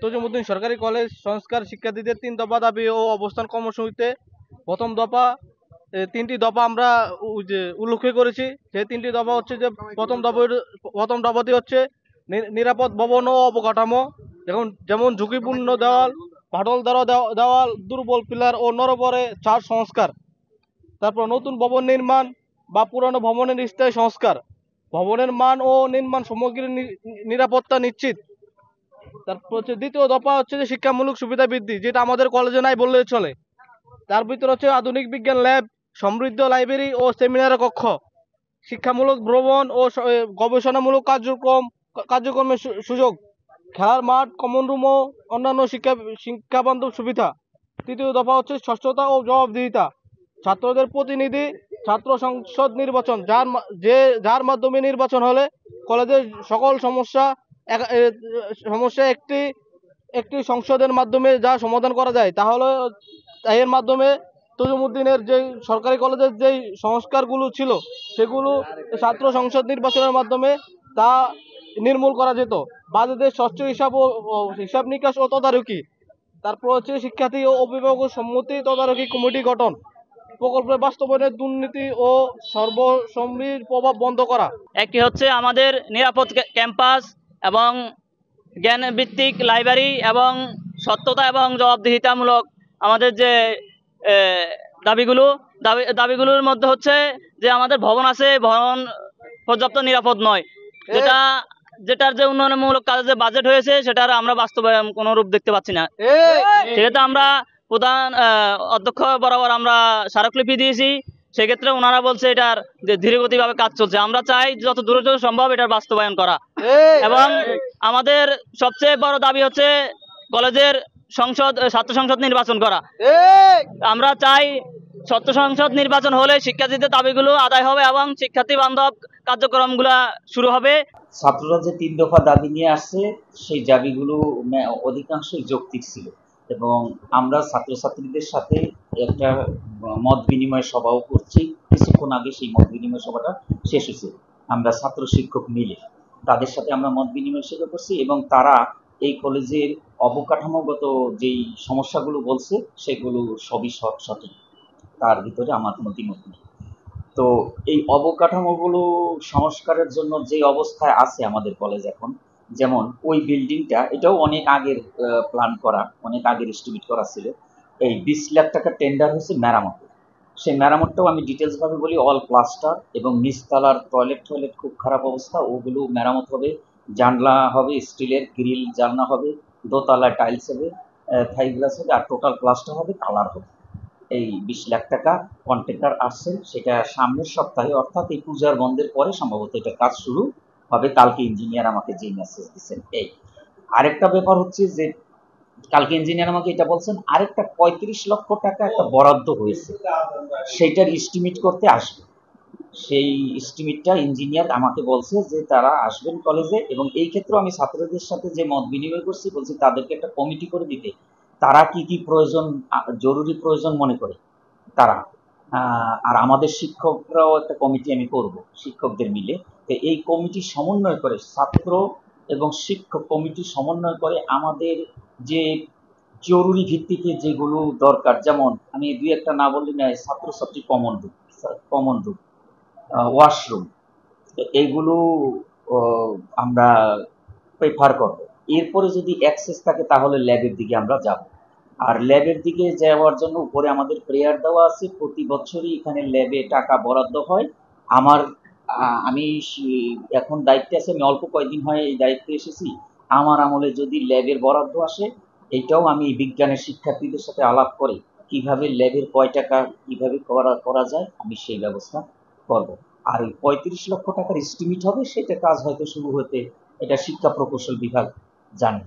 তজুমুদ্দিন সরকারি কলেজ সংস্কার শিক্ষার্থীদের ৩ দফা দাবি ও অবস্থান কর্মসূচিতে প্রথম দফা ৩টি দফা আমরা উল্লেখ করেছি। সেই ৩টি দফা হচ্ছে যে প্রথম দফাটি হচ্ছে নিরাপদ ভবন ও অবকাঠামো, যেমন ঝুঁকিপূর্ণ দেওয়াল, ফাটল ধরা দেওয়াল, দুর্বল পিলার ও নড়বড়ে ছাদ সংস্কার। তারপর নতুন ভবন নির্মাণ বা পুরানো ভবনের স্থায়ী সংস্কার, ভবনের মান ও নির্মাণ সামগ্রীর নিরাপত্তা নিশ্চিত। তারপর হচ্ছে দ্বিতীয় দফা হচ্ছে যে শিক্ষামূলক সুবিধা বৃদ্ধি, যেটা আমাদের কলেজে নাই বললেই চলে। তার ভিতর হচ্ছে আধুনিক বিজ্ঞান ল্যাব, সমৃদ্ধ লাইব্রেরি ও সেমিনার কক্ষ, শিক্ষামূলক ভ্রমণ ও গবেষণামূলক কার্যক্রমের সুযোগ, খেলার মাঠ, কমন রুম ও অন্যান্য শিক্ষাবান্ধব সুবিধা। তৃতীয় দফা হচ্ছে স্বচ্ছতা ও জবাবদিহিতা, ছাত্রদের প্রতিনিধি ছাত্র সংসদ নির্বাচন, যার মাধ্যমে নির্বাচন হলে কলেজের সকল সমস্যা একটি একটি সংসদের মাধ্যমে যা সমাধান করা যায়, তাহলে এর মাধ্যমে তজুমুদ্দিনের যে সরকারি কলেজের যে সংস্কারগুলো ছিল সেগুলো ছাত্র সংসদ নির্বাচনের মাধ্যমে তা নির্মূল করা যেত। বাজেটের স্বচ্ছ হিসাব নিকাশ ও তদারকি। তারপর হচ্ছে শিক্ষার্থী ও অভিভাবক সম্মতি তদারকি কমিটি গঠন, প্রকল্পের বাস্তবায়নের দুর্নীতি ও সর্বসম্মতির প্রভাব বন্ধ করা। একটি হচ্ছে আমাদের নিরাপদ ক্যাম্পাস এবং জ্ঞান ভিত্তিক লাইব্রেরি এবং সত্যতা এবং জবাবদিহিতামূলক আমাদের যে দাবিগুলোর মধ্যে হচ্ছে যে আমাদের ভবন আছে, ভবন পর্যাপ্ত নিরাপদ নয়, যেটার যে উন্নয়নমূলক কাজে যে বাজেট হয়েছে সেটার আমরা বাস্তবায়ন কোনো রূপ দেখতে পাচ্ছি না। সেক্ষেত্রে আমরা প্রধান অধ্যক্ষ বরাবর আমরা স্মারকলিপি দিয়েছি। সেক্ষেত্রে ওনারা বলছে এটার যে ধীরগতিভাবে কাজ চলছে। আমরা চাই যত দ্রুত সম্ভব এটার বাস্তবায়ন করা। এবং আমাদের সবচেয়ে বড় দাবি হচ্ছে কলেজের ছাত্র সংসদ নির্বাচন করা। আমরা চাই ছাত্র সংসদ নির্বাচন হলে শিক্ষার্থীদের দাবিগুলো আদায় হবে এবং শিক্ষার্থী বান্ধব কার্যক্রমগুলো শুরু হবে। ছাত্ররা যে ৩ দফা দাবি নিয়ে আসছে সেই দাবিগুলো অধিকাংশই যৌক্তিক ছিল এবং আমরা ছাত্রছাত্রীদের সাথে একটা মত বিনিময় সভাও করছি। কিছুক্ষণ আগে সেই মত বিনিময় সভাটা শেষ হয়েছে। আমরা ছাত্র শিক্ষক মিলে তাদের সাথে আমরা মত বিনিময় সভা করছি এবং তারা এই কলেজের অবকাঠামোগত যেই সমস্যাগুলো বলছে সেগুলো সবই সঠিক, তার ভিতরে আমার কোনো দ্বিমত নেই। তো এই অবকাঠামোগুলো সংস্কারের জন্য যে অবস্থায় আছে আমাদের কলেজ এখন, যেমন ওই বিল্ডিংটা, এটাও অনেক আগের প্ল্যান করা, অনেক আগের এস্টিমেট করা ছিল। এই 20 লাখ টাকা টেন্ডার হয়েছে মেরামতের। সেই মেরামতটাও আমি ডিটেলসভাবে বলি, অল প্লাস্টার এবং নিচতলার টয়লেট খুব খারাপ অবস্থা, ওগুলো মেরামত হবে। জানলা হবে স্টিলের, গ্রিল জানলা হবে, দোতলায় টাইলস হবে, থাই গ্লাস হবে, আর টোটাল প্লাস্টার হবে, কালার হবে। এই 20 লাখ টাকা কন্ট্রাক্টর আসছেন, সেটা সামনের সপ্তাহে অর্থাৎ এই পূজার বন্ধের পরে সম্ভবত এটা কাজ শুরু হবে। কালকে ইঞ্জিনিয়ার আমাকে যে মেসেজ দিচ্ছেন। এই আরেকটা ব্যাপার হচ্ছে যে কালকে ইঞ্জিনিয়ার আমাকে এটা বলছেন, আরেকটা 35 লক্ষ টাকা একটা বরাদ্দ হয়েছে, সেইটার এস্টিমেট করতে আসবে। সেই এস্টিমেটটা ইঞ্জিনিয়ার আমাকে বলছে যে তারা আসবেন কলেজে, এবং এই ক্ষেত্রে আমি ছাত্রদের সাথে যে মত বিনিময় করছি, বলছি তাদেরকে একটা কমিটি করে দিতে, তারা কি কি প্রয়োজন, জরুরি প্রয়োজন মনে করে তারা, আর আমাদের শিক্ষকরাও একটা কমিটি আমি করব শিক্ষকদের মিলে। তো এই কমিটি সমন্বয় করে, ছাত্র এবং শিক্ষক কমিটি সমন্বয় করে আমাদের যে জরুরি ভিত্তিতে যেগুলো দরকার, যেমন আমি 2-1টা না বললে না, ছাত্রছাত্রী কমন রুম, ওয়াশরুম, এইগুলো আমরা প্রেফার করব। এরপরে যদি অ্যাক্সেস থাকে তাহলে ল্যাবের দিকে আমরা যাব। আর ল্যাবের দিকে যাওয়ার জন্য উপরে আমাদের প্রেয়ার দেওয়া আছে, প্রতি বছরই এখানে ল্যাবে টাকা বরাদ্দ হয়। আমি এখন দায়িত্বে আছে, আমি অল্প কয়েকদিন হয় এই দায়িত্বে এসেছি। আমার আমলে যদি ল্যাবের বরাদ্দ আসে, এটাও আমি বিজ্ঞানের শিক্ষার্থীদের সাথে আলাপ করে কিভাবে ল্যাবের কয় টাকা কিভাবে করা যায় আমি সেই ব্যবস্থা করব। আর ওই 35 লক্ষ টাকার এস্টিমেট হবে, সেটা কাজ হয়তো শুরু হতে, এটা শিক্ষা প্রকৌশল বিভাগ জানে।